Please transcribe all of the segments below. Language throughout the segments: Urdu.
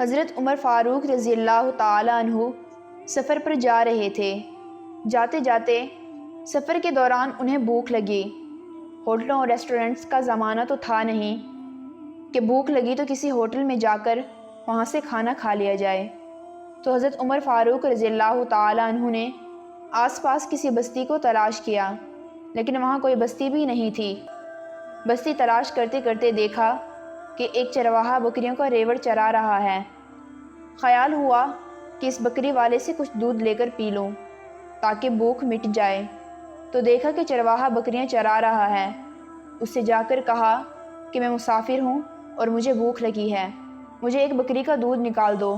حضرت عمر فاروق رضی اللہ تعالیٰ عنہ سفر پر جا رہے تھے۔ جاتے جاتے سفر کے دوران انہیں بھوک لگی۔ ہوٹلوں اور ریسٹورنٹس کا زمانہ تو تھا نہیں کہ بھوک لگی تو کسی ہوٹل میں جا کر وہاں سے کھانا کھا لیا جائے۔ تو حضرت عمر فاروق رضی اللہ تعالیٰ عنہ نے آس پاس کسی بستی کو تلاش کیا، لیکن وہاں کوئی بستی بھی نہیں تھی۔ بستی تلاش کرتے کرتے دیکھا کہ ایک چرواہا بکریوں کا ریوڑ چرا رہا ہے۔ خیال ہوا کہ اس بکری والے سے کچھ دودھ لے کر پی لوں تاکہ بھوک مٹ جائے۔ تو دیکھا کہ چرواہا بکریاں چرا رہا ہے۔ اس سے جا کر کہا کہ میں مسافر ہوں اور مجھے بھوک لگی ہے، مجھے ایک بکری کا دودھ نکال دو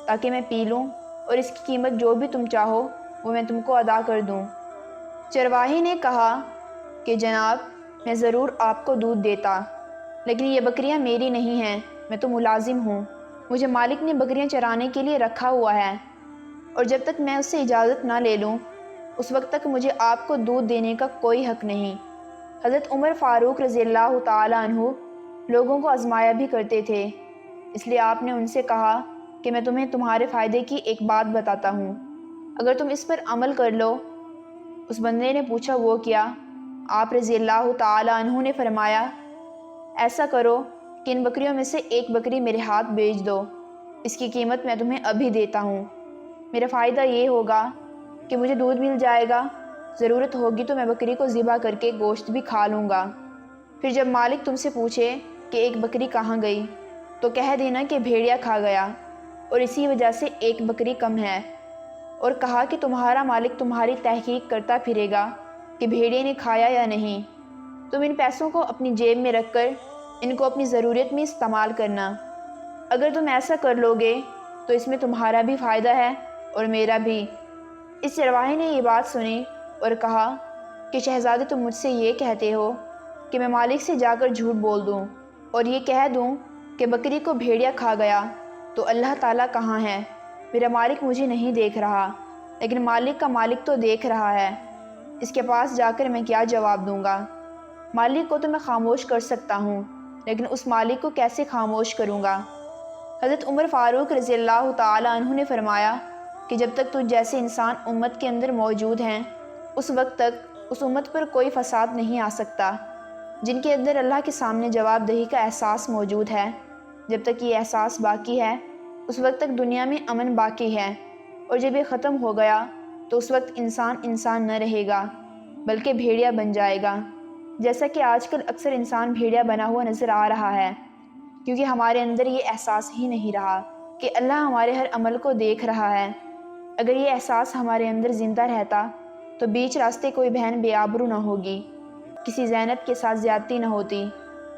تاکہ میں پی لوں، اور اس کی قیمت جو بھی تم چاہو وہ میں تم کو ادا کر دوں۔ چرواہے نے کہا کہ جناب، میں ضرور آپ کو دودھ دیتا، لیکن یہ بکریاں میری نہیں ہیں، میں تو ملازم ہوں، مجھے مالک نے بکریاں چرانے کے لیے رکھا ہوا ہے، اور جب تک میں اس سے اجازت نہ لے لوں اس وقت تک مجھے آپ کو دودھ دینے کا کوئی حق نہیں۔ حضرت عمر فاروق رضی اللہ تعالیٰ عنہ لوگوں کو آزمایا بھی کرتے تھے، اس لیے آپ نے ان سے کہا کہ میں تمہیں تمہارے فائدے کی ایک بات بتاتا ہوں، اگر تم اس پر عمل کر لو۔ اس بندے نے پوچھا وہ کیا؟ آپ رضی اللہ تعالیٰ عنہ نے فرمایا، ایسا کرو کہ ان بکریوں میں سے ایک بکری میرے ہاتھ بیچ دو، اس کی قیمت میں تمہیں ابھی دیتا ہوں۔ میرا فائدہ یہ ہوگا کہ مجھے دودھ مل جائے گا، ضرورت ہوگی تو میں بکری کو ذبح کر کے گوشت بھی کھا لوں گا۔ پھر جب مالک تم سے پوچھے کہ ایک بکری کہاں گئی تو کہہ دینا کہ بھیڑیا کھا گیا اور اسی وجہ سے ایک بکری کم ہے، اور کہا کہ تمہارا مالک تمہاری تحقیق کرتا پھرے گا کہ بھیڑیے نے کھایا یا نہیں۔ تم ان پیسوں کو اپنی جیب میں رکھ کر ان کو اپنی ضرورت میں استعمال کرنا۔ اگر تم ایسا کر لو گے تو اس میں تمہارا بھی فائدہ ہے اور میرا بھی۔ اس چرواہے نے یہ بات سنی اور کہا کہ شہزادے، تم مجھ سے یہ کہتے ہو کہ میں مالک سے جا کر جھوٹ بول دوں اور یہ کہہ دوں کہ بکری کو بھیڑیا کھا گیا، تو اللہ تعالیٰ کہاں ہے؟ میرا مالک مجھے نہیں دیکھ رہا، لیکن مالک کا مالک تو دیکھ رہا ہے۔ اس کے پاس جا کر میں کیا جواب دوں گا؟ مالک کو تو میں خاموش کر سکتا ہوں، لیکن اس مالک کو کیسے خاموش کروں گا؟ حضرت عمر فاروق رضی اللہ تعالیٰ عنہ نے فرمایا کہ جب تک تجھ جیسے انسان امت کے اندر موجود ہیں اس وقت تک اس امت پر کوئی فساد نہیں آ سکتا۔ جن کے اندر اللہ کے سامنے جواب دہی کا احساس موجود ہے، جب تک یہ احساس باقی ہے اس وقت تک دنیا میں امن باقی ہے، اور جب یہ ختم ہو گیا تو اس وقت انسان نہ رہے گا بلکہ بھیڑیا بن جائے گا، جیسا کہ آج کل اکثر انسان بھیڑیا بنا ہوا نظر آ رہا ہے، کیونکہ ہمارے اندر یہ احساس ہی نہیں رہا کہ اللہ ہمارے ہر عمل کو دیکھ رہا ہے۔ اگر یہ احساس ہمارے اندر زندہ رہتا تو بیچ راستے کوئی بہن بے آبرو نہ ہوگی، کسی زینب کے ساتھ زیادتی نہ ہوتی،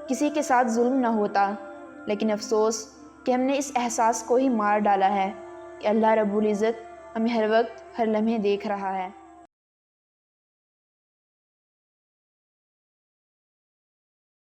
کسی کے ساتھ ظلم نہ ہوتا، لیکن افسوس کہ ہم نے اس احساس کو ہی مار ڈالا ہے کہ اللہ رب العزت ہمیں ہر وقت ہر لمحے دیکھ رہا ہے۔